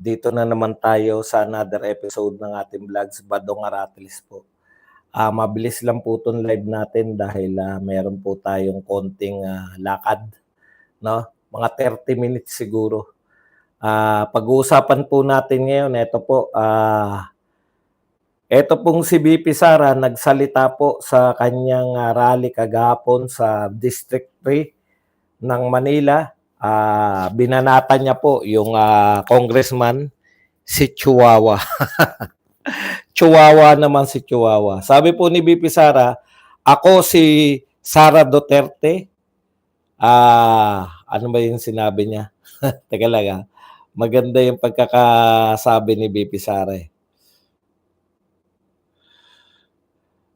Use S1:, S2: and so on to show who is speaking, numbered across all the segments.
S1: Dito na naman tayo sa another episode ng ating vlogs, Badong Aratilis po. Mabilis lang po itong live natin dahil meron po tayong konting lakad, no? Mga 30 minutes siguro. Pag-uusapan po natin ngayon, ito pong si VP Sara nagsalita po sa kanyang rally kagahapon sa District 3 ng Manila. Binanatan niya po yung congressman, si Chihuahua. Chihuahua naman si Chihuahua. Sabi po ni VP Sara, ako si Sara Duterte. Ano ba yung sinabi niya? Teka lang Maganda yung pagkakasabi ni VP Sara eh.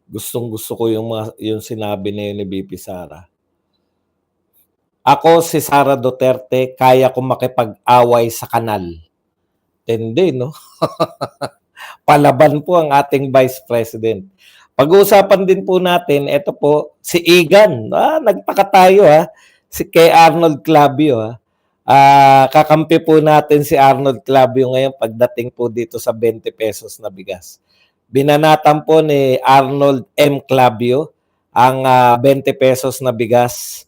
S1: Gustong-gusto ko yung sinabi niya ni VP Sara. Ako si Sara Duterte, kaya kong makipag-away sa kanal. Hindi, no? Palaban po ang ating Vice President. Pag-uusapan din po natin, ito po, si Igan. Nagtaka tayo si kay Arnold Clavio. Kakampi po natin si Arnold Clavio ngayon pagdating po dito sa 20 pesos na bigas. Binanatan po ni Arnold M. Clavio ang 20 pesos na bigas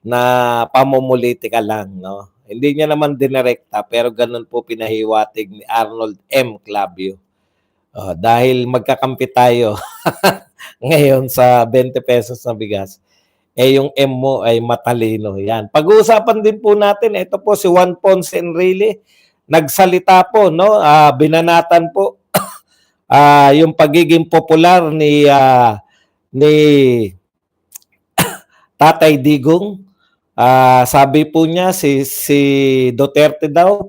S1: na pamumulitika lang, no? Hindi niya naman dinirekta pero ganun po pinahiwatig ni Arnold M. Clavio. Dahil magkakampi tayo ngayon sa 20 pesos na bigas, yung M mo ay matalino. Yan. Pag-uusapan din po natin, ito po si Juan Ponce Enrile, nagsalita po, no? Binanatan po yung pagiging popular ni Tatay Digong. Sabi po niya si Duterte daw,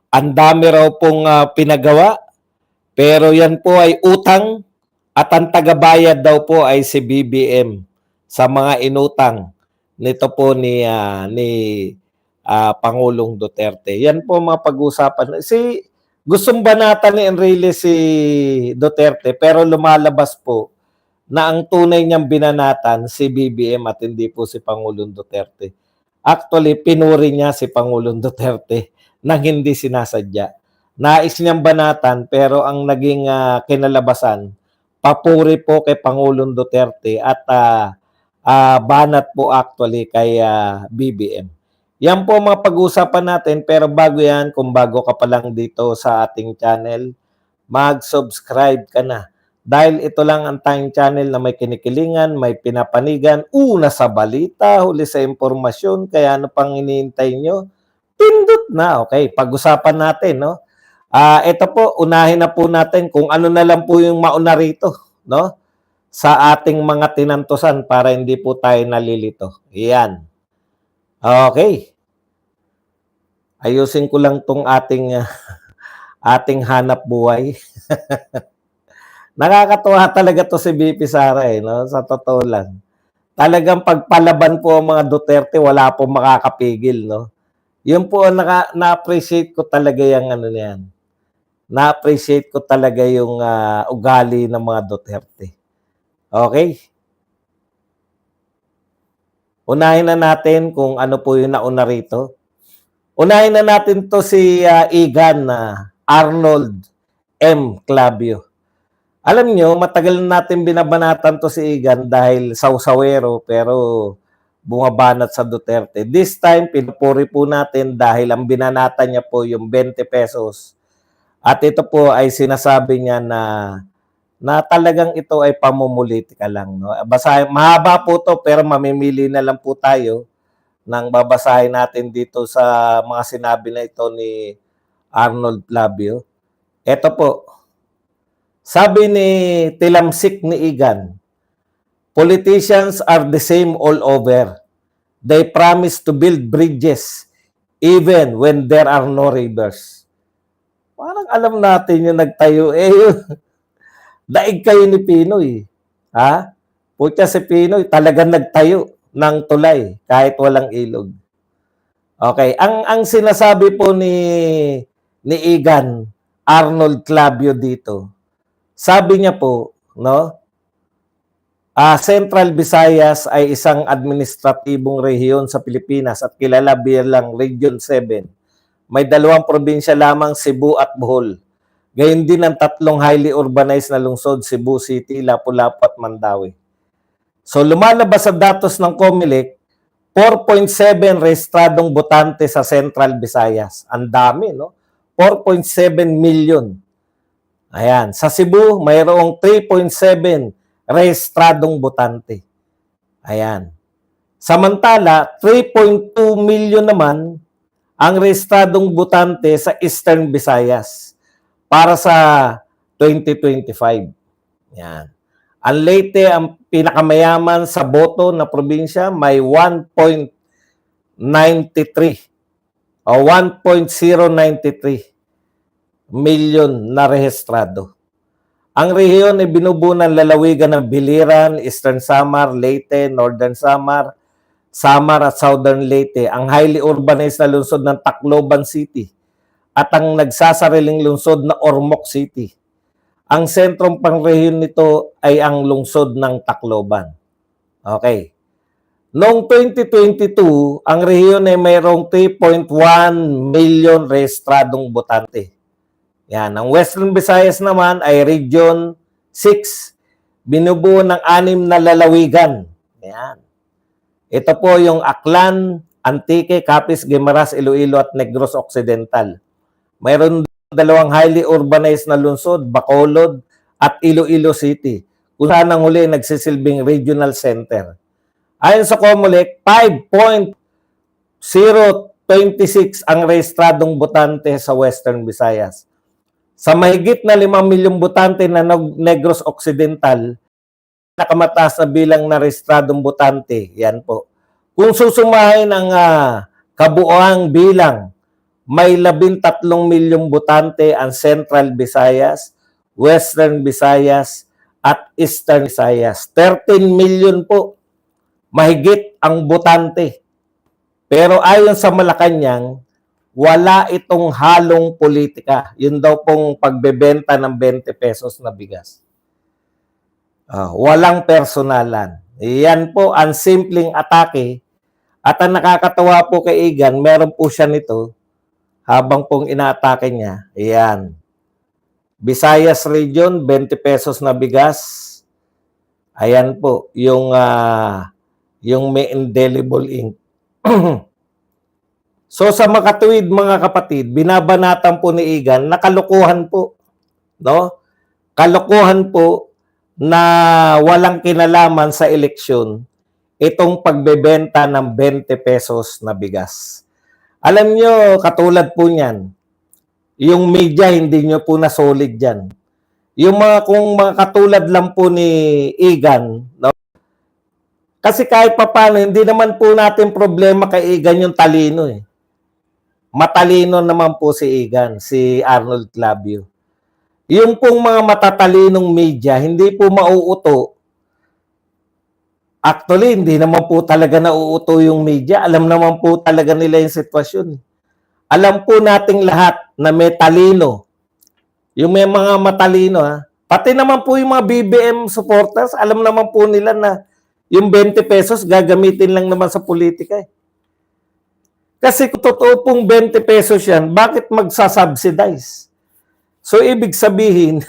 S1: ang dami raw pong pinagawa, pero yan po ay utang at ang tagabayad daw po ay si BBM sa mga inutang nito po ni Pangulong Duterte. Yan po mga pag-usapan. Gustong banatan ni Enrile si Duterte pero lumalabas po na ang tunay niyang binanatan si BBM at hindi po si Pangulong Duterte. Actually, pinuri niya si Pangulong Duterte nang hindi sinasadya. Nais niyang banatan pero ang naging kinalabasan, papuri po kay Pangulong Duterte at banat po actually kay BBM. Yan po mga pag-uusapan natin pero bago yan, kung bago ka pa lang dito sa ating channel, mag-subscribe ka na. Dahil ito lang ang tayong channel na may kinikilingan, may pinapanigan, una sa balita, huli sa impormasyon, kaya ano pang iniintay nyo? Pindot na, okay? Pag-usapan natin, no? Ito po, unahin na po natin kung ano na lang po yung mauna rito, no? Sa ating mga tinantusan para hindi po tayo nalilito. Iyan. Okay. Ayusin ko lang tong ating hanap buhay. Nakakatuwa talaga to si VP Sara no? Sa totoo lang. Talagang pagpalaban po ang mga Duterte, wala pong makakapigil, no? Yun po na-appreciate ko talaga yung ano niyan. Na-appreciate ko talaga yung ugali ng mga Duterte. Okay? Unahin na natin kung ano po yung nauna rito. Unahin na natin to si Igan Arnold M. Clavio. Alam nyo, matagal na natin binabanatan to si Igan dahil sausawero pero bumabanat sa Duterte. This time, pinupuri po natin dahil ang binanatan niya po yung 20 pesos. At ito po ay sinasabi niya na talagang ito ay pamumulitika lang. No? Basahin, mahaba po to pero mamimili na lang po tayo nang babasahin natin dito sa mga sinabi na ito ni Arnold Clavio. Ito po, sabi ni Tilamsik ni Igan, politicians are the same all over. They promise to build bridges even when there are no rivers. Parang alam natin yung nagtayo. Daig kayo ni Pinoy. Pucha si Pinoy, talagang nagtayo ng tulay kahit walang ilog. Okay, ang sinasabi po ni Igan Arnold Clavio dito, sabi niya po, no? Central Visayas ay isang administratibong rehiyon sa Pilipinas at kilala bilang Region 7. may 2 probinsya lamang, Cebu at Bohol. Gayon din ang 3 highly urbanized na lungsod, Cebu City, Lapu-Lapu at Mandawi. So lumalabas sa datos ng COMELEC, 4.7 rehistradong botante sa Central Visayas. Ang dami, no? 4.7 million. Ayan. Sa Cebu, mayroong 3.7 rehistradong botante. Ayan. Samantala, 3.2 million naman ang rehistradong botante sa Eastern Visayas para sa 2025. Yan. Ang Leyte, ang pinakamayaman sa boto na probinsya, may 1.93 o 1.093 million na rehistrado. Ang rehiyon ay binubuo ng lalawigan ng Biliran, Eastern Samar, Leyte, Northern Samar, Samar at Southern Leyte, ang highly urbanized na lungsod ng Tacloban City at ang nagsasariling lungsod na Ormoc City. Ang sentrong pangrehiyon nito ay ang lungsod ng Tacloban. Okay. Noong 2022, ang rehiyon ay mayroong 3.1 million rehistradong botante. Yan. Ang Western Visayas naman ay Region 6, binubuo ng 6 na lalawigan. Yan. Ito po yung Aklan, Antique, Capiz, Guimaras, Iloilo at Negros Occidental. Mayroon 2 highly urbanized na lungsod, Bacolod at Iloilo City, kung saan ang huli nagsisilbing regional center. Ayon sa COMELEC, 5.026 ang rehistradong botante sa Western Visayas. Sa mahigit na 5 milyong botante na Negros Occidental, nakamataas na bilang na rehistradong botante, yan po. Kung susumahin ang kabuoang bilang, may 13 milyong botante ang Central Visayas, Western Visayas, at Eastern Visayas. 13 million po, mahigit ang botante. Pero ayon sa Malacanang, wala itong halong politika. Yun daw pong pagbebenta ng 20 pesos na bigas. Walang personalan. Yan po ang simpleng atake. At ang nakakatawa po kay Igan, meron po siya nito, habang pong inaatake niya, ayan. Visayas Region, 20 pesos na bigas. Ayan po, yung may indelible ink. So sa makatuwid mga kapatid, binabanatan po ni Igan na kalokohan po. No? Kalokohan po na walang kinalaman sa eleksyon itong pagbebenta ng 20 pesos na bigas. Alam nyo, katulad po niyan, yung media hindi nyo po na solid dyan. Yung kung mga katulad lang po ni Igan, no? Kasi kahit papano, hindi naman po natin problema kay Igan yung talino eh. Matalino naman po si Igan, si Arnold Clavio. Yung pong mga matatalinong media, hindi po mauuto. Actually, hindi naman po talaga nauuto yung media. Alam naman po talaga nila yung sitwasyon. Alam po nating lahat na may talino. Yung may mga matalino, ha? Pati naman po yung mga BBM supporters, alam naman po nila na yung 20 pesos gagamitin lang naman sa politika. Eh. Kasi kung totoo pong 20 pesos yan, bakit magsasubsidize? So, ibig sabihin,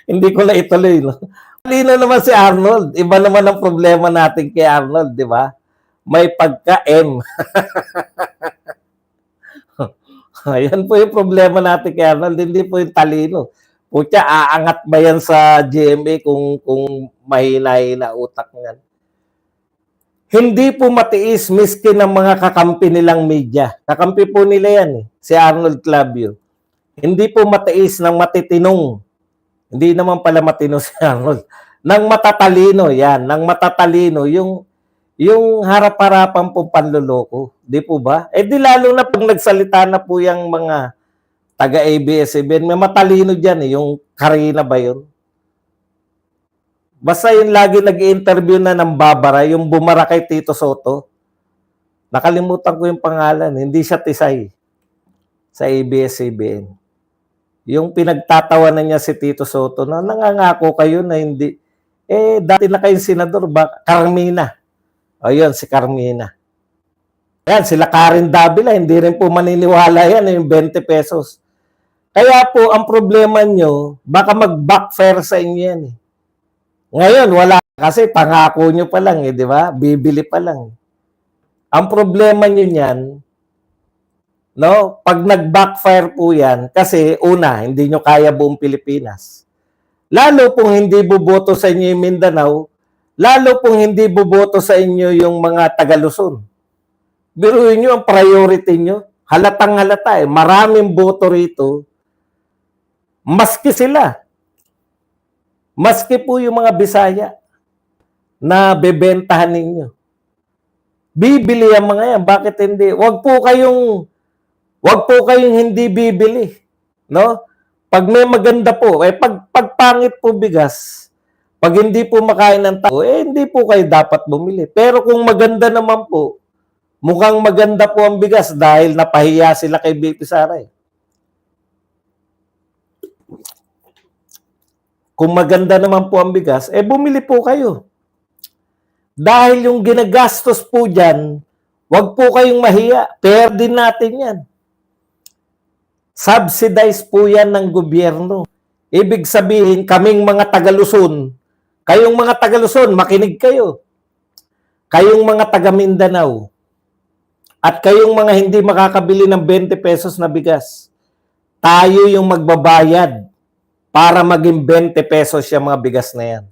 S1: hindi ko na ituloy, no? Talino naman si Arnold. Iba naman ang problema natin kay Arnold, di ba? May pagka-M. Ayan po yung problema natin kay Arnold. Hindi po yung talino. Pucha, aangat ba yan sa GMA kung mahina-hina utak niyan? Hindi po matiis miski ng mga kakampi nilang media. Kakampi po nila yan, si Arnold Clavio. Hindi po matiis ng matitinong. Hindi naman pala matino si Arnold. Nang matatalino, yan. Nang matatalino, yung harap-harapan pong panluloko. Di po ba? Eh di lalo na pag nagsalita na po yung mga taga-ABS-CBN, may matalino dyan eh. Yung Karina ba yun? Basta yung lagi nag-i-interview na ng Babara, yung bumara kay Tito Soto. Nakalimutan ko yung pangalan. Hindi siya tisay sa ABS-CBN. Yung pinagtatawanan niya si Tito Soto na nangangako kayo na hindi. Eh, dati na kayong senador ba? Carmina. O yun, si Carmina. Yan, sila Karen Davila, hindi rin po maniniwala yan, yung 20 pesos. Kaya po, ang problema nyo, baka mag-backfire sa inyo yan. Ngayon, wala kasi pangako nyo pa lang, di ba? Bibili pa lang. Ang problema nyo yan, no? Pag nag-backfire po yan, kasi una, hindi nyo kaya buong Pilipinas. Lalo kung hindi boboto sa inyo yung Mindanao, lalo kung hindi boboto sa inyo yung mga Taga-Luzon. Biruin nyo ang priority nyo. Halatang halata eh. Maraming boto rito. Maski sila. Maski po yung mga Bisaya na bebentahan ninyo. Bibili ang mga yan. Bakit hindi? Wag po kayong hindi bibili. No? Pag may maganda po, pag pangit po bigas, pag hindi po makain ng tao, hindi po kayo dapat bumili. Pero kung maganda naman po, mukhang maganda po ang bigas dahil napahiya sila kay BP Sara. Kung maganda naman po ang bigas, bumili po kayo. Dahil yung ginagastos po dyan, wag po kayong mahiya. Fair din natin yan. Subsidize po yan ng gobyerno. Ibig sabihin, kaming mga Taga-Luzon, kayong mga Taga-Luzon, makinig kayo. Kayong mga taga-Mindanao, at kayong mga hindi makakabili ng 20 pesos na bigas, tayo yung magbabayad para maging 20 pesos yung mga bigas na yan.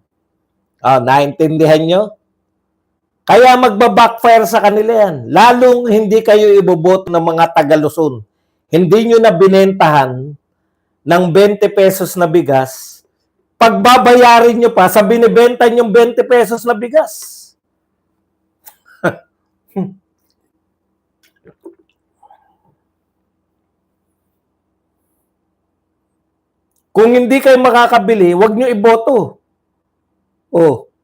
S1: Naintindihan nyo? Kaya magbabackfire sa kanila yan. Lalong hindi kayo iboboto ng mga Taga-Luzon. Hindi nyo na binentahan ng 20 pesos na bigas, pagbabayarin nyo pa sa binibenta nyong 20 pesos na bigas. Kung hindi kayo makakabili, wag nyo iboto.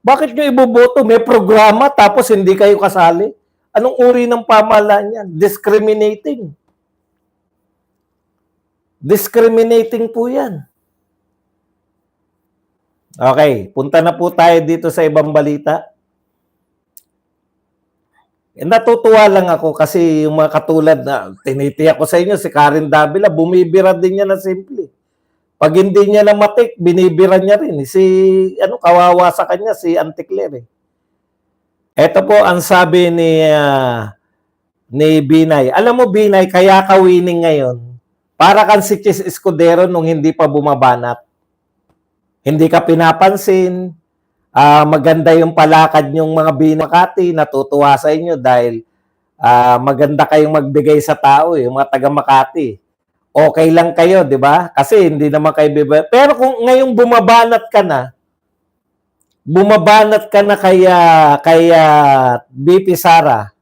S1: Bakit nyo iboboto? May programa tapos hindi kayo kasali? Anong uri ng pamahalaan yan? Discriminating. Discriminating po yan. Okay, punta na po tayo dito sa ibang balita. Natutuwa lang ako kasi yung mga katulad na tinitiyak ko sa inyo, si Karen Davila, bumibira din niya na simple. Pag hindi niya na matik, binibira niya rin. Kawawa sa kanya, si Auntie Claire. Ito po ang sabi ni Binay. Alam mo, Binay, kaya ka winning ngayon. Para kang si Chis Escudero nung hindi pa bumabanat. Hindi ka pinapansin. Maganda yung palakad yung mga Makati. Natutuwa sa inyo dahil maganda kayong magbigay sa tao, yung mga taga Makati. Okay lang kayo, di ba? Kasi hindi naman kayo bibigay. Pero kung ngayong bumabanat ka na kaya BP Sara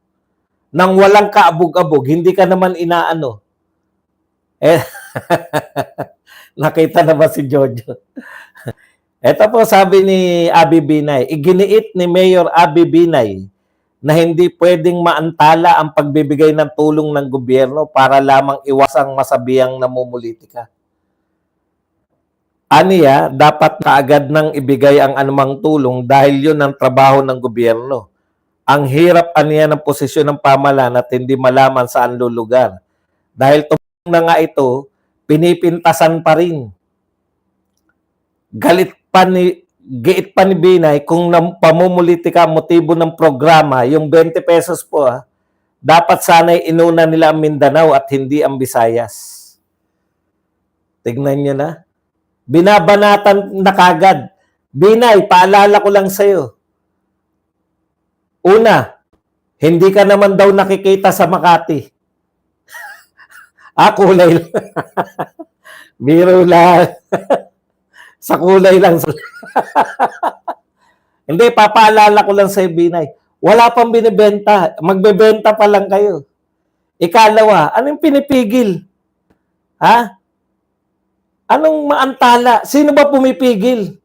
S1: nang walang kaabog-abog, hindi ka naman inaano. Nakita na ba si Jojo? Ito po sabi ni Abby Binay, iginiit ni Mayor Abby Binay na hindi pwedeng maantala ang pagbibigay ng tulong ng gobyerno para lamang iwasang masabihang namumulitika. Aniya, dapat kaagad nang ibigay ang anumang tulong dahil yun ang trabaho ng gobyerno. Ang hirap aniya ng posisyon ng pamahalaan at hindi malaman saan lulugar. Dahil tumulong na nga ito, pinipintasan pa rin. Giit pa ni Binay kung pamumulitika motibo ng programa, yung 20 pesos po, dapat sana'y inuna nila ang Mindanao at hindi ang Visayas. Tignan nyo na. Binabanatan na kagad. Binay, paalala ko lang sa'yo. Una, hindi ka naman daw nakikita sa Makati. Kulay lang. Biro lang. Sa kulay lang. Hindi, papaalala ko lang sa Binay. Wala pang binibenta. Magbebenta pa lang kayo. Ikalawa, anong pinipigil? Anong maantala? Sino ba pumipigil?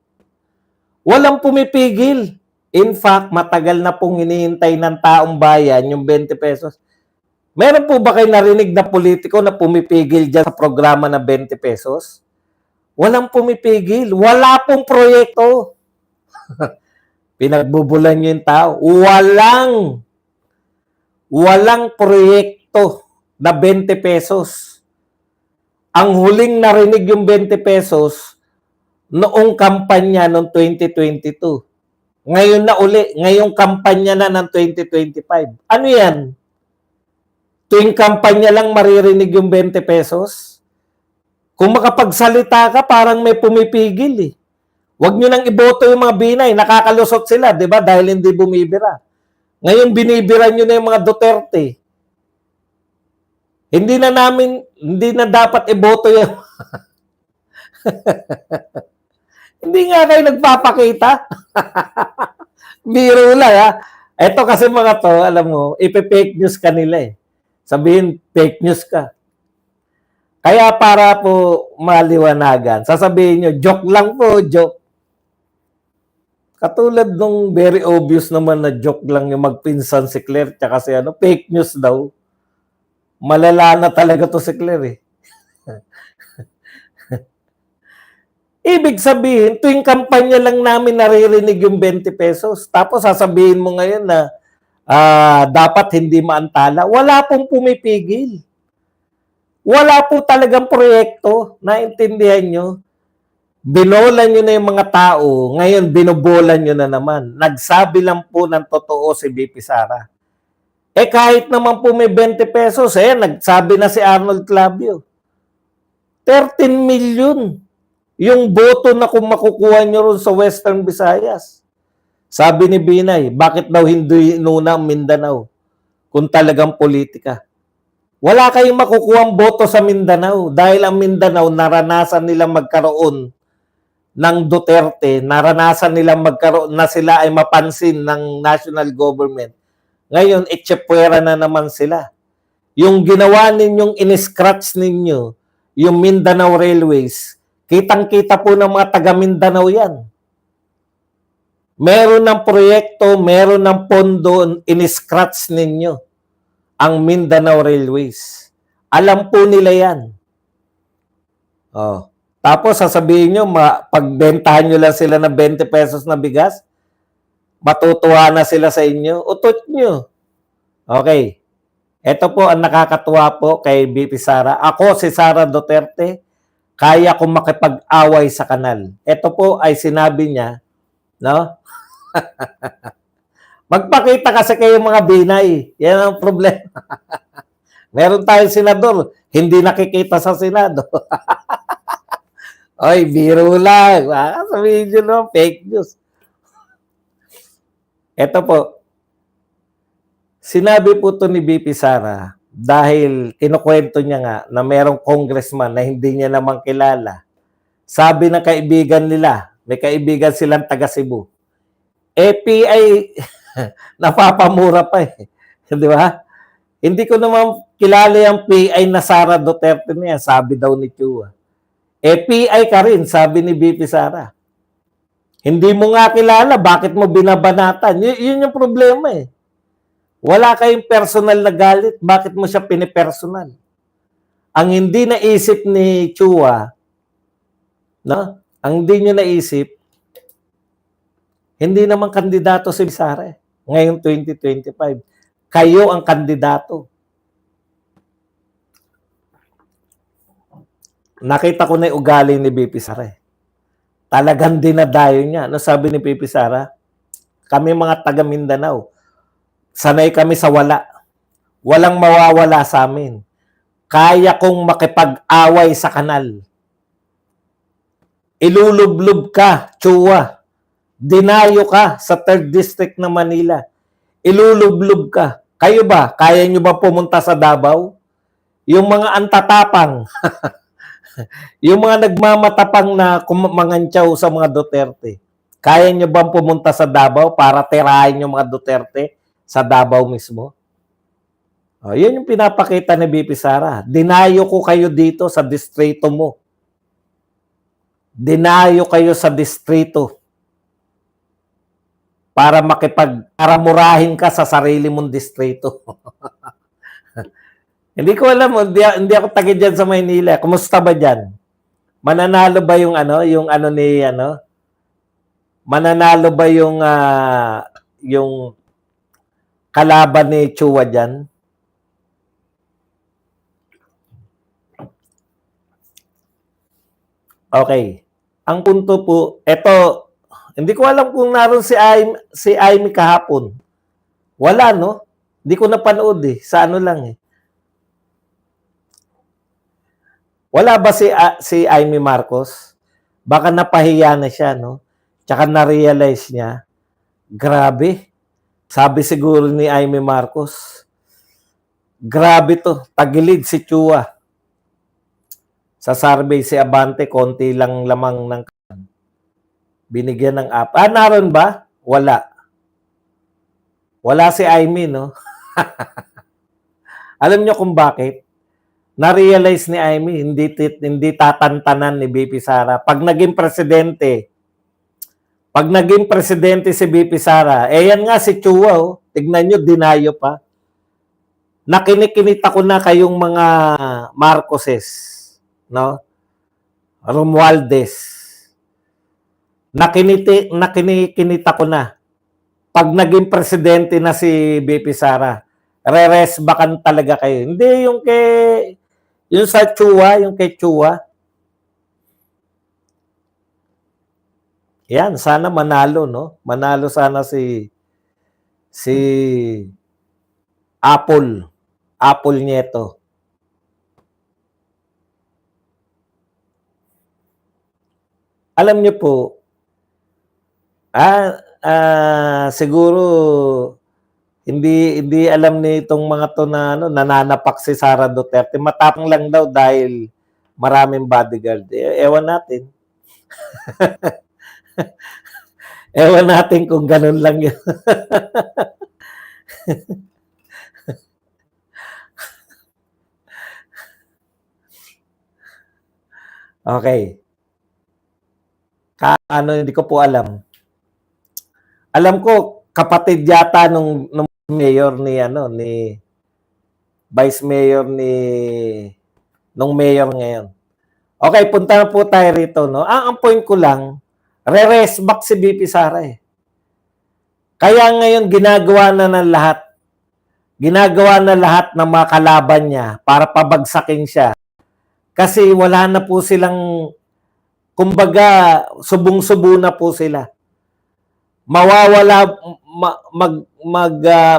S1: Walang pumipigil. In fact, matagal na pong hinihintay ng taong bayan yung 20 pesos. Meron po ba kayo narinig na politiko na pumipigil dyan sa programa na 20 pesos? Walang pumipigil. Wala pong proyekto. Pinagbubulan nyo yung tao. Walang proyekto na 20 pesos. Ang huling narinig yung 20 pesos noong kampanya noong 2022. Ngayon na uli, ngayong kampanya na ng 2025. Ano yan? Tuwing kampanya lang maririnig yung 20 pesos? Kung makapagsalita ka, parang may pumipigil eh. Huwag nyo nang iboto yung mga Binay. Nakakalusot sila, di ba? Dahil hindi bumibira. Ngayon, binibira nyo na yung mga Duterte. Hindi na dapat iboto yung... Hindi nga kayo nagpapakita. Biro lang ha. Ito kasi mga to, alam mo, ipe-fake news ka nila eh. Sabihin, fake news ka. Kaya para po maliwanagan, sasabihin nyo, joke lang po, joke. Katulad nung very obvious naman na joke lang yung magpinsan si Claire tsaka si ano, fake news daw. Malala na talaga to si Claire eh. Ibig sabihin, tuwing kampanya lang namin naririnig yung 20 pesos. Tapos sasabihin mo ngayon na dapat hindi maantala. Wala pong pumipigil. Wala po talagang proyekto. Naintindihan nyo? Binolan nyo na yung mga tao. Ngayon, binobolan nyo na naman. Nagsabi lang po ng totoo si BP Sara. Eh kahit naman po may 20 pesos, nagsabi na si Arnold Clavio. 13 million. Yung boto na kung makukuha nyo ron sa Western Visayas. Sabi ni Binay, bakit daw hindi inuna ang Mindanao kung talagang politika? Wala kayong makukuha ang boto sa Mindanao dahil ang Mindanao naranasan nilang magkaroon ng Duterte, naranasan nilang magkaroon na sila ay mapansin ng national government. Ngayon, itsepwera na naman sila. Yung ginawa ninyong in-scratch ninyo, yung Mindanao Railways, kitang-kita po ng mga taga Mindanao yan. Meron ng proyekto, meron ng pondo, in-scratch ninyo ang Mindanao Railways. Alam po nila yan. Oh. Tapos sasabihin nyo, pagbentahan nyo lang sila ng 20 pesos na bigas, matutuwa na sila sa inyo, utot nyo. Okay. Ito po ang nakakatuwa po kay BP Sara. Ako si Sara Duterte, kaya kong makipag-away sa kanal. Ito po ay sinabi niya, no? Magpakita kasi kayo mga Binay. Yan ang problema. Meron tayong senador, hindi nakikita sa Senado. Oy, biro lang. Sabihin nyo no, fake news. Ito po, sinabi po to ni BP Sara dahil kinukwento niya nga na merong congressman na hindi niya naman kilala. Sabi ng kaibigan nila, may kaibigan silang taga Cebu. API, napapamura pa eh. Di ba? Hindi ko naman kilala yung PI na Sara Duterte niya, sabi daw ni Chua. PI ka rin, sabi ni BP Sara. Hindi mo nga kilala, bakit mo binabanatan? Yun yung problema eh. Wala kayong personal na galit, bakit mo siya pinipersonal? Ang hindi naisip ni Chua, no? Ang hindi nyo naisip, hindi naman kandidato si Sara ngayong 2025. Kayo ang kandidato. Nakita ko na yung ugali ni BP Sara. Talagang dinadayo niya. Ano sabi ni BP Sara? Kami mga taga Mindanao, sanay kami sa wala. Walang mawawala sa amin. Kaya kong makipag-away sa kanal. Ilulublob ka, Chua. Dinayo ka sa 3rd District ng Manila. Ilulublob ka. Kayo ba? Kaya nyo ba pumunta sa Davao? Yung mga antatapang, yung mga nagmamatapang na kumangantyaw sa mga Duterte, kaya nyo bang pumunta sa Davao para tirahin yung mga Duterte sa Davao mismo? O, yun yung pinapakita ni BP Sara. Dinayo ko kayo dito sa distrito mo. Dinayo kayo sa distrito para murahin ka sa sarili mong distrito. Hindi ko alam, hindi ako taga dyan sa Maynila. Kumusta ba dyan? Mananalo ba yung mananalo ba yung kalaban ni Chua dyan? Okay. Ang punto po, eto, hindi ko alam kung naroon si Amy kahapon. Wala, no? Hindi ko napanood eh. Sa ano lang eh. Wala ba si Amy Marcos? Baka napahiya na siya, no? Tsaka na-realize niya, grabe. Sabi siguro ni Amy Marcos, grabe to, tagilid si Chua. Sa survey si Abante, konti lang lamang ng binigyan ng app. Naroon ba? Wala. Wala si Amy, no? Alam niyo kung bakit? Na-realize ni Amy, hindi tatantanan ni BP Sara. Pag naging presidente si BP Sara, yan nga si Chua, oh. Tignan nyo, dinayo pa. Nakinikinita ko na kayong mga Marcoses, no? Romualdez. Nakinikinita ko na. Pag naging presidente na si BP Sara, re-resbakan talaga kayo. Hindi yung sa Chua, yung kay Chua. Yan, sana manalo, no? Manalo sana si Apple Nieto. Alam niyo po, siguro hindi alam nitong mga to na nananapak si Sara Duterte. Matapang lang daw dahil maraming bodyguard. Ewan natin. Ewan natin kung ganun lang yun. Okay. Hindi ko po alam. Alam ko, kapatid yata nung mayor ni vice mayor nung mayor ngayon. Okay, punta na po tayo rito, no? Ang point ko lang, re-rest back si BP Sara eh. Kaya ngayon ginagawa na ng lahat. Ginagawa na lahat ng mga kalaban niya para pabagsakin siya. Kasi wala na po silang, kumbaga, subong-subo na po sila. Mawawala,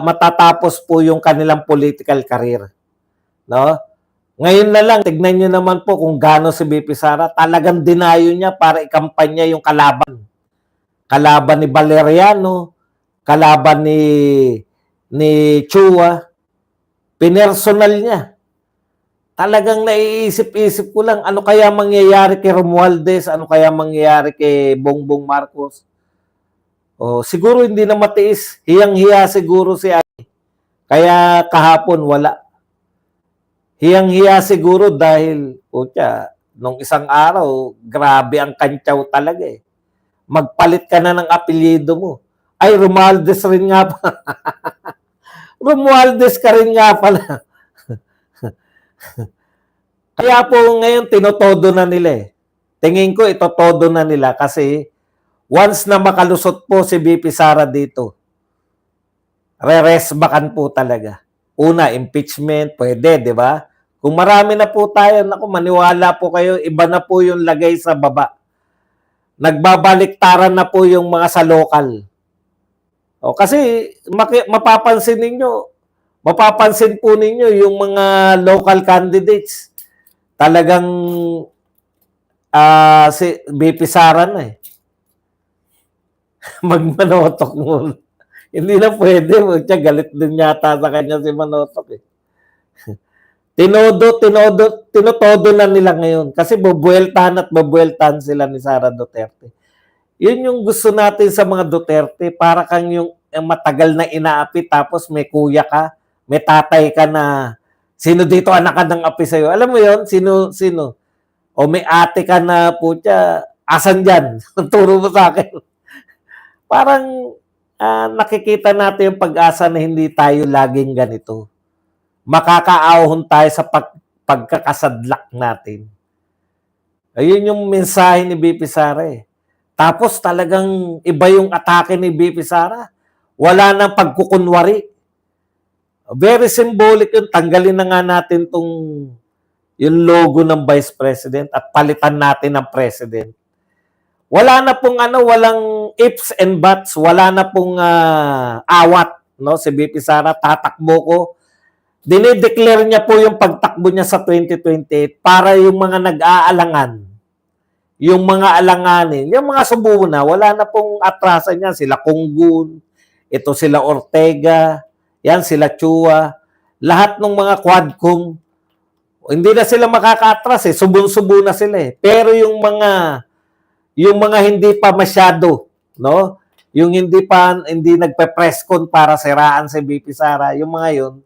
S1: matatapos po yung kanilang political career. No? Ngayon na lang, tignan nyo naman po kung gaano si BP Sara, talagang dinayo niya para ikampanya yung kalaban. Kalaban ni Valeriano, kalaban ni Chua, pinersonal niya. Talagang naiisip-isip ko lang, ano kaya mangyayari kay Romualdez, ano kaya mangyayari kay Bongbong Marcos. Siguro hindi na matiis, hiyang-hiya siguro si Ay. Kaya kahapon wala. Hiyang-hiya siguro dahil, nung isang araw, grabe ang kantyaw talaga eh. Magpalit ka na ng apelyido mo. Ay, Romualdez rin nga pa. Romualdez ka rin nga pala. Kaya po ngayon, tinotodo na nila eh. Tingin ko, itotodo na nila kasi once na makalusot po si BP Sara dito, re-resbakan po talaga. Una, impeachment, pwede, di ba? Kung marami na po tayo, maniwala po kayo, iba na po yung lagay sa baba. Nagbabaliktaran na po yung mga sa local. Kasi mapapansin po ninyo yung mga local candidates. Talagang si BP Sara na eh. Magmanotok mo. Hindi na pwede. Galit din yata sa kanya si Manotok eh. Tinotodo na nila ngayon. Kasi babueltahan sila ni Sara Duterte. Yun yung gusto natin sa mga Duterte. Para kang yung matagal na inaapi tapos may kuya ka, may tatay ka na sino dito anak ka ng api sa'yo. Alam mo yun? Sino? O may ate ka na asan dyan? Turo mo sa akin. Parang nakikita natin yung pag-asa na hindi tayo laging ganito. Makakaahon tayo sa pagkakasadlak natin. Ayun yung mensahe ni BP Sara eh. Tapos talagang iba yung atake ni BP Sara. Wala nang pagkukunwari. Very symbolic yun. Tanggalin na nga natin yung logo ng Vice President at palitan natin ng President. Wala na pong walang ifs and buts, wala na pong awat, no? Si BP Sara, tatakbo ko. Dinideclare niya po yung pagtakbo niya sa 2028 para yung mga nag-aalangan, yung mga alanganin, yung mga subuho na, wala na pong atrasan niya. Sila Kunggun, ito sila Ortega, yan sila Chua, lahat ng mga quadcom, hindi na sila makaka-atras subun-subo na sila Pero yung mga hindi pa masyado, no? Yung hindi nagpe-press con para siraan si BP Sara, yung mga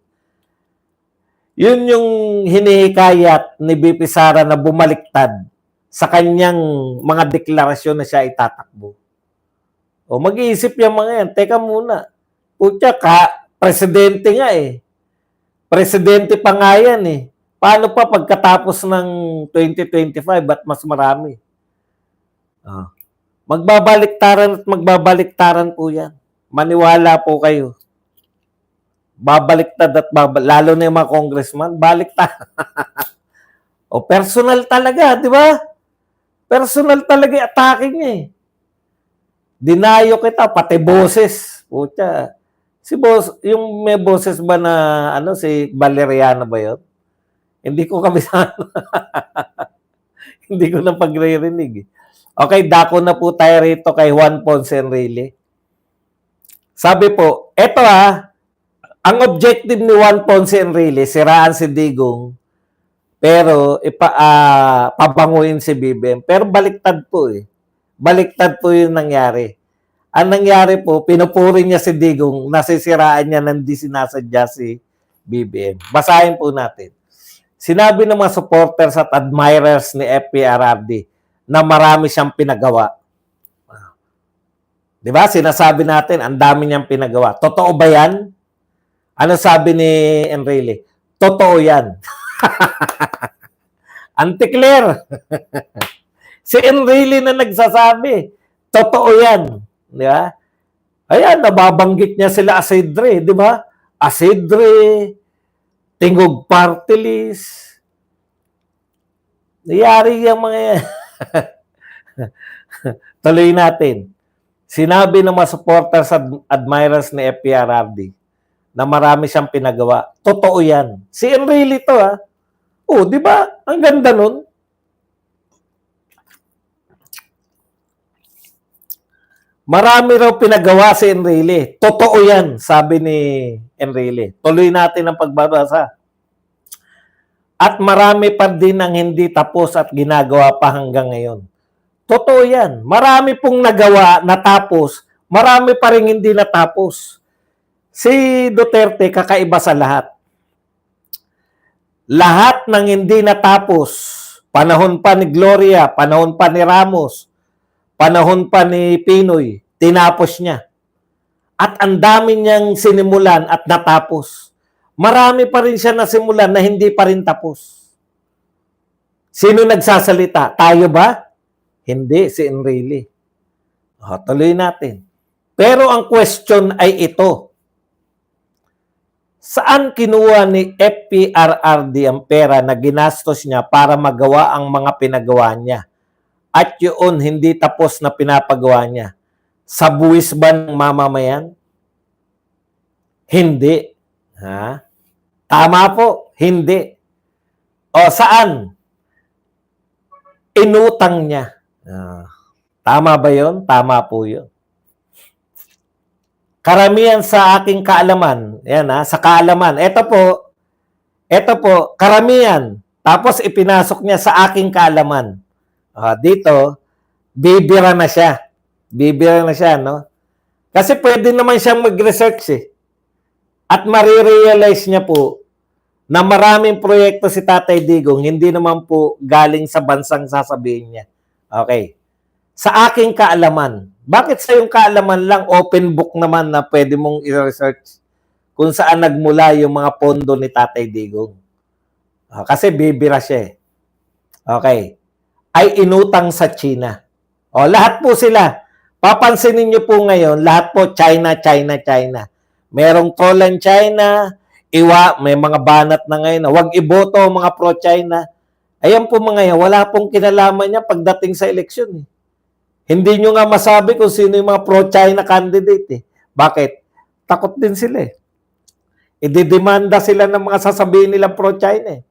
S1: yun yung hinihikayat ni BP Sara na bumaliktad sa kanyang mga deklarasyon na siya itatakbo. O mag-iisip yung mga yan, teka muna. Putya presidente nga Presidente pa nga yan Paano pa pagkatapos ng 2025 at mas marami? Magbabaliktaran at magbabaliktaran po yan. Maniwala po kayo. Babaliktad at lalo na yung mga congressman, baliktad. O personal talaga, di ba? Personal talaga atake niya Dinayo kita, pati boses. Pucha. Yung may boses ba na, si Valeriana ba yun? Hindi ko kabisado. Hindi ko na pagre-rinig. Okay, dako na po tayo rito kay Juan Ponce Enrile. Sabi po, eto ang objective ni Juan Ponce Enrile, siraan si Digong, pero pabanguin si BBM. Pero baliktad po Baliktad po yung nangyari. Ang nangyari po, pinupuri niya si Digong, nasisiraan niya ng di sinasadya si BBM. Basahin po natin. Sinabi ng mga supporters at admirers ni FPRRD na marami siyang pinagawa. Di ba? Sinasabi natin, ang dami niyang pinagawa. Totoo ba yan? Ano sabi ni Enrile? Totoo yan. Anti-clear. Si Enrile na nagsasabi, totoo yan. Di ba? Ayan, nababanggit niya sila Asidre, di ba? Asidre, Tingog Party List. Nayari yung mga yan. Tuloy natin. Sinabi ng mga supporters at admirers ni FPRRD na marami siyang pinagawa. Totoo yan. Si Enrile to di ba? Ang ganda nun. Marami raw pinagawa si Enrile. Totoo yan, sabi ni Enrile. Tuloy natin ang pagbabasa. At marami pa din ang hindi tapos at ginagawa pa hanggang ngayon. Totoo yan. Marami pong nagawa, natapos. Marami pa rin hindi natapos. Si Duterte, kakaiba sa lahat. Lahat ng hindi natapos, panahon pa ni Gloria, panahon pa ni Ramos, panahon pa ni Pinoy, tinapos niya. At ang dami niyang sinimulan at natapos. Marami pa rin siya nasimulan na hindi pa rin tapos. Sino nagsasalita? Tayo ba? Hindi, si Enrile. Tuloy natin. Pero ang question ay ito. Saan kinuha ni FPRRD ang pera na ginastos niya para magawa ang mga pinagawa niya? At yun, hindi tapos na pinapagawa niya. Sa buwis ba ng mamamayan? Hindi. Tama po, hindi. O saan? Inutang niya. Tama ba yun? Tama po yun. Karamihan sa aking kaalaman, sa kaalaman, ito po, karamihan, tapos ipinasok niya sa aking kaalaman. Dito, bibira na siya. Bibira na siya, no? Kasi pwede naman siyang mag-research At marirealize niya po na maraming proyekto si Tatay Digong, hindi naman po galing sa bansang sasabihin niya. Okay. Sa aking kaalaman, bakit sa iyong kaalaman lang open book naman na pwede mong i-research kung saan nagmula yung mga pondo ni Tatay Digong? Kasi bibira siya Okay. Ay inutang sa China. Lahat po sila. Papansinin niyo po ngayon, lahat po China, China, China. Merong Tolan China, May mga banat na ngayon na huwag iboto ang mga pro-China. Ayan po mga yan, wala pong kinalaman niya pagdating sa eleksyon. Hindi nyo nga masabi kung sino yung mga pro-China candidate. Bakit? Takot din sila. Ididemanda sila ng mga sasabihin nilang pro-China.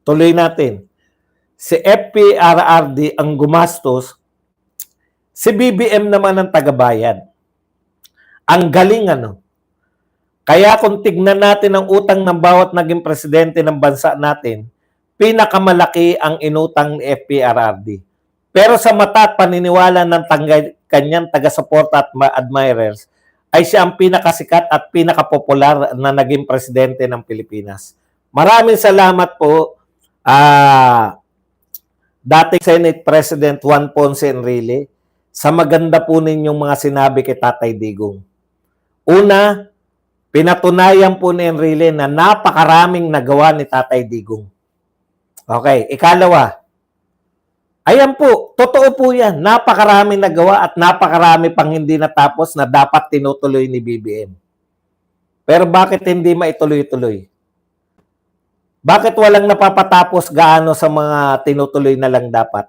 S1: Tuloy natin. Si FPRRD ang gumastos, si BBM naman ang tagabayad. Ang galing Kaya kung tignan natin ang utang ng bawat naging presidente ng bansa natin, pinakamalaki ang inutang ni FPRRD. Pero sa mata at paniniwala ng kanyang taga-suporta at admirers, ay siya ang pinakasikat at pinakapopular na naging presidente ng Pilipinas. Maraming salamat po, dating Senate President Juan Ponce Enrile, sa maganda po ninyong mga sinabi kay Tatay Digong. Una, pinatunayan po ni Enrile na napakaraming nagawa ni Tatay Digong. Okay, ikalawa, ayan po, totoo po yan. Napakaraming nagawa at napakarami pang hindi natapos na dapat tinutuloy ni BBM. Pero bakit hindi maituloy-tuloy? Bakit walang napapatapos gaano sa mga tinutuloy na lang dapat?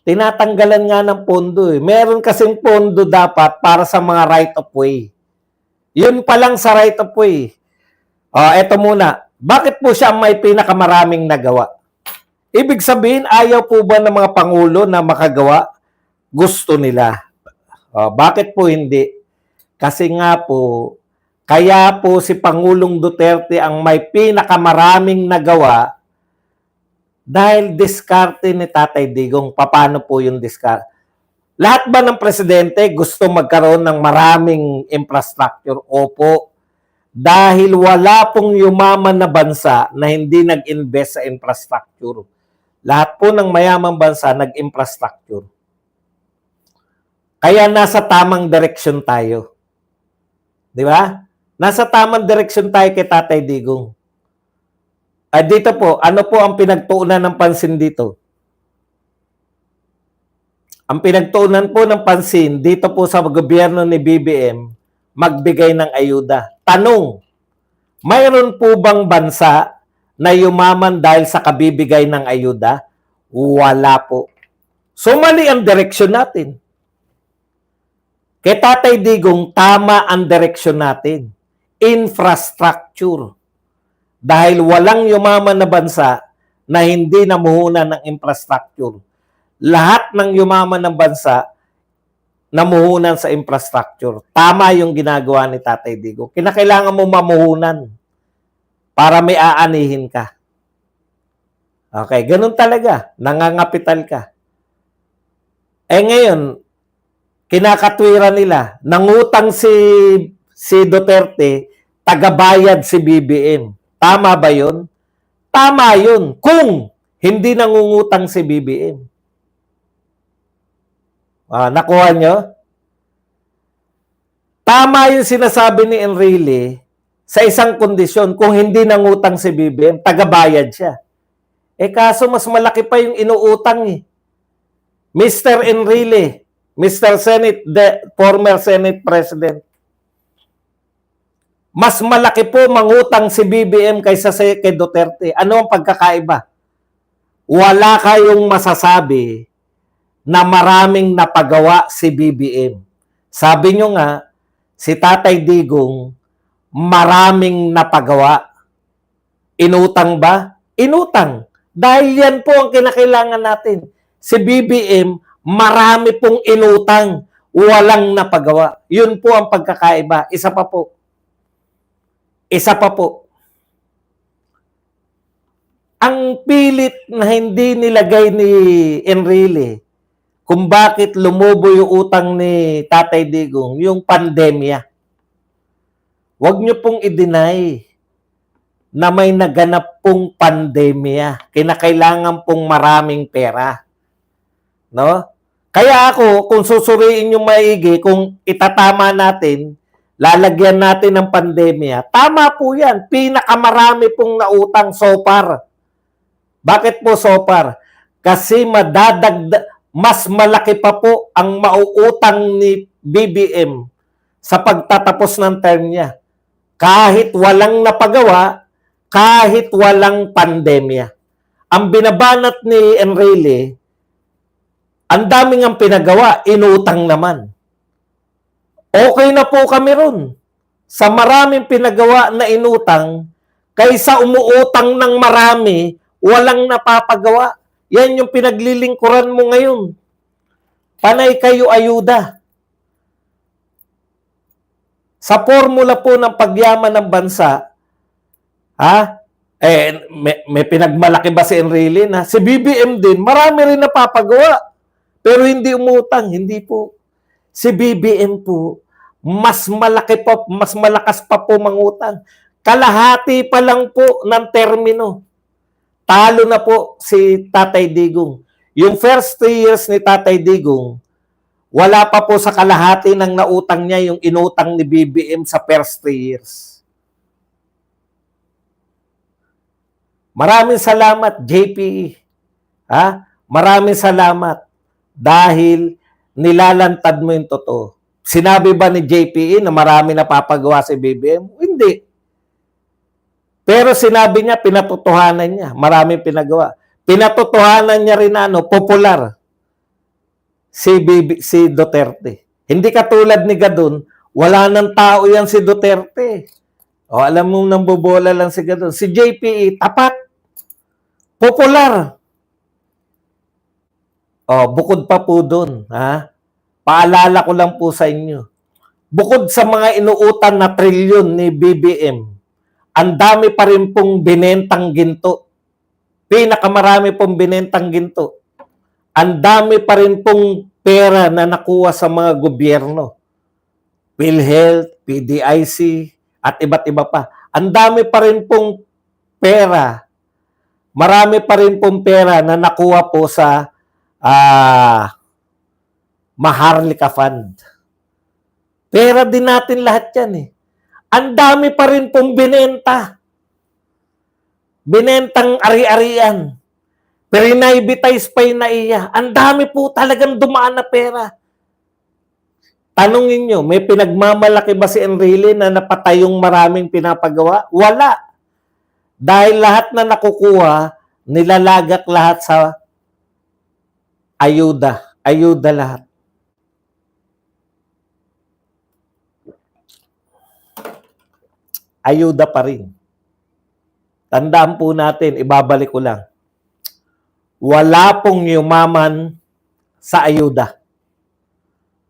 S1: Tinatanggalan nga ng pondo. Meron kasing pondo dapat para sa mga right of way. Yun pa lang sa right of way. Eto muna. Bakit po siya may pinakamaraming nagawa? Ibig sabihin, ayaw po ba ng mga pangulo na makagawa? Gusto nila. Bakit po hindi? Kasi nga po, kaya po si Pangulong Duterte ang may pinakamaraming nagawa dahil diskarte ni Tatay Digong. Paano po yung diskarte? Lahat ba ng presidente gusto magkaroon ng maraming infrastructure? Opo. Dahil wala pong yumaman na bansa na hindi nag-invest sa infrastructure. Lahat po ng mayamang bansa nag-infrastructure. Kaya nasa tamang direksyon tayo. Di ba? Nasa tamang direksyon tayo kay Tatay Digong. Dito po, ano po ang pinagtuunan ng pansin dito? Ang pinagtuunan po ng pansin dito po sa gobyerno ni BBM, magbigay ng ayuda. Tanong, mayroon po bang bansa na yumaman dahil sa kabibigay ng ayuda? Wala po. So mali ang direksyon natin. Kay Tatay Digong, tama ang direksyon natin. Infrastructure. Dahil walang yumaman na bansa na hindi namuhunan ng infrastructure. Lahat ng yumaman ng bansa namuhunan sa infrastructure. Tama yung ginagawa ni Tatay Digong. Kinakailangan mo mamuhunan para may aanihin ka. Okay, ganun talaga. Nangangapital ka. Ngayon, kinakatwiran nila, nangutang si Duterte, tagabayad si BBM. Tama ba yun? Tama yun kung hindi nangungutang si BBM. Nakuha nyo? Tama yung sinasabi ni Enrile sa isang kondisyon, kung hindi nangutang si BBM, tagabayad siya. Kaso mas malaki pa yung inuutang Mr. Enrile, Mr. former Senate President. Mas malaki po mangutang si BBM kaysa kay Duterte. Ano ang pagkakaiba? Wala kayong masasabi na maraming napagawa si BBM. Sabi nyo nga, si Tatay Digong, maraming napagawa. Inutang ba? Inutang. Dahil yan po ang kinakailangan natin. Si BBM, marami pong inutang, walang napagawa. Yun po ang pagkakaiba. Isa pa po. Ang pilit na hindi nilagay ni Enrile kung bakit lumubo yung utang ni Tatay Digong, yung pandemya. Huwag nyo pong i-deny na may naganap pong pandemya. Kinakailangan pong maraming pera. No? Kaya ako, kung susuriin yung maigi, kung itatama natin, lalagyan natin ng pandemya, tama po yan. Pinakamarami pong nautang so far. Bakit po so far? Kasi mas malaki pa po ang mauutang ni BBM sa pagtatapos ng term niya. Kahit walang napagawa, kahit walang pandemya. Ang binabanat ni Enrile, ang daming ang pinagawa, inutang naman. Okay na po kami ron. Sa maraming pinagawa na inutang, kaysa umuutang ng marami, walang napapagawa. Yan yung pinaglilingkuran mo ngayon. Panay kayo ayuda. Sa formula po ng pagyaman ng bansa, may pinagmalaki ba si Enrile na? Si BBM din, marami rin napapagawa. Pero hindi umutang, hindi po. Si BBM po, mas malaki pa, mas malakas pa po mangutang. Kalahati pa lang po ng termino. Talo na po si Tatay Digong. Yung first 3 years ni Tatay Digong, wala pa po sa kalahati ng nautang niya yung inutang ni BBM sa first 3 years. Maraming salamat, JPE. Maraming salamat dahil nilalantad mo yung totoo. Sinabi ba ni JPE na marami napapagawa si BBM? Hindi. Pero sinabi niya, pinatotohanan niya, maraming pinagawa. Pinatotohanan niya rin na popular si Duterte. Hindi katulad ni Gadon, wala nang tao yan si Duterte. Alam mo, nang bobola lang si Gadon. Si JPE, tapat. Popular. Bukod pa po doon, paalala ko lang po sa inyo. Bukod sa mga inuutan na trilyon ni BBM, ang dami pa rin pong binentang ginto. Pinakamarami pong binentang ginto. Ang dami pa rin pong pera na nakuha sa mga gobyerno. PhilHealth, PDIC, at iba't iba pa. Ang dami pa rin pong pera. Marami pa rin pong pera na nakuha po sa Maharlika Fund. Pera din natin lahat yan eh. Ang dami pa rin pong binenta. Binentang ari-arian. Pero-inibitize pa yung naiya. Ang dami po talagang dumaan na pera. Tanungin nyo, may pinagmamalaki ba si Enrile na napatay yung maraming pinapagawa? Wala. Dahil lahat na nakukuha, nilalagak lahat sa ayuda. Ayuda lahat. Ayuda pa rin. Tandaan po natin, ibabalik ko lang. Wala pong yumaman sa ayuda.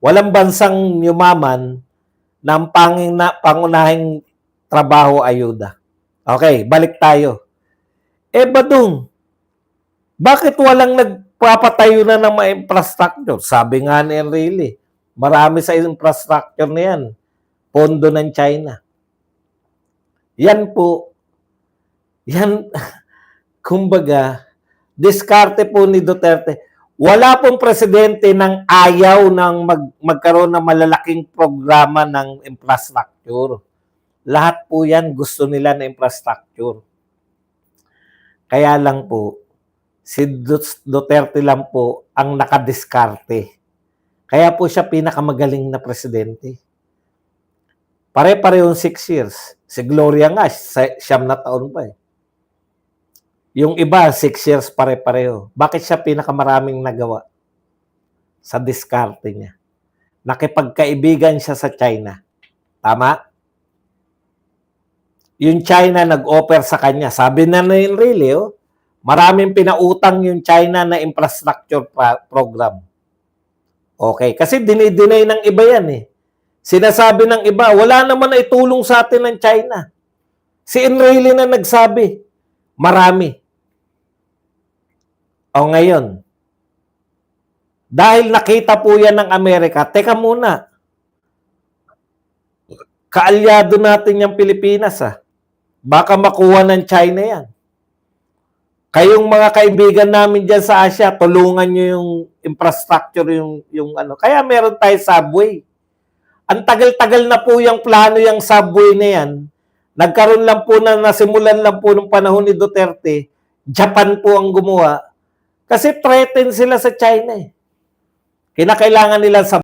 S1: Walang bansang yumaman ng pangunahing trabaho ayuda. Okay, balik tayo. Badung, bakit walang nagpapatayo na ng mga infrastructure? Sabi nga ni Enrile, marami sa infrastructure na yan. Pondo ng China. Yan po, kumbaga, diskarte po ni Duterte. Wala pong presidente ng ayaw ng magkaroon ng malalaking programa ng infrastructure. Lahat po yan gusto nila na infrastructure. Kaya lang po, si Duterte lang po ang nakadiskarte. Kaya po siya pinakamagaling na presidente. Pare-parehong 6 years. Si Gloria nga, 9 na taon pa eh. Yung iba, 6 years pare-pareho. Bakit siya pinakamaraming nagawa? Sa diskarte niya. Nakipagkaibigan siya sa China. Tama? Yung China nag-offer sa kanya. Sabi na Enrile, maraming pinautang yung China na infrastructure program. Okay, kasi dinidinay ng iba yan eh. Sinasabi ng iba, wala naman na itulong sa atin ng China. Si Enrile na nagsabi, marami. Ngayon, dahil nakita po yan ng Amerika, teka muna, kaalyado natin yung Pilipinas Baka makuha ng China yan. Kayong mga kaibigan namin dyan sa Asia, tulungan nyo yung infrastructure, yung ano. Kaya meron tayo subway. Ang tagal-tagal na po yung plano yung subway na yan. Nagkaroon lang po nasimulan lang po nung panahon ni Duterte. Japan po ang gumawa. Kasi threatened sila sa China eh. Kinakailangan nila sa